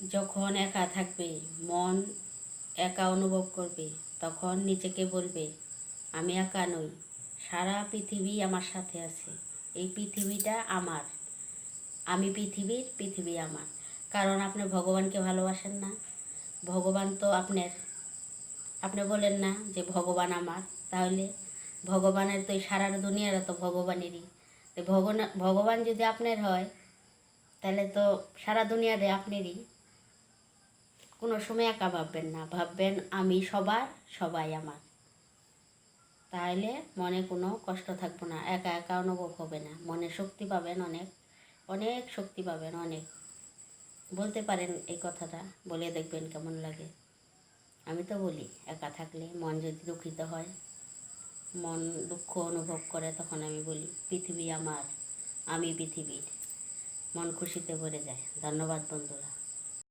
যখন একা থাকবে, মন একা অনুভব করবে, তখন নিজেকে বলবে আমি একা নই, সারা পৃথিবী আমার সাথে আছে। এই পৃথিবীটা আমার, আমি পৃথিবীর, পৃথিবী আমার। কারণ আপনি ভগবানকে ভালোবাসেন না, ভগবান তো আপনার। আপনি বলেন না যে ভগবান আমার, তাহলে ভগবানের তো এই সারা দুনিয়াটা তো ভগবানেরই। তো ভগবান যদি আপনার হয়, তাহলে তো সারা দুনিয়াটা আপনারই। কোনো সময় একা ভাববেন না, ভাববেন আমি সবার, সবাই আমার। তাহলে মনে কোনো কষ্ট থাকবে না, একা একা অনুভব হবে না, মনে শক্তি পাবেন, অনেক অনেক শক্তি পাবেন, অনেক। বলতে পারেন এই কথাটা, বলে দেখবেন কেমন লাগে। আমি তো বলি একা থাকলে মন যদি দুঃখিত হয়, মন দুঃখ অনুভব করে, তখন আমি বলি পৃথিবী আমার, আমি পৃথিবীর। মন খুশিতে ভরে যায়। ধন্যবাদ বন্ধুরা।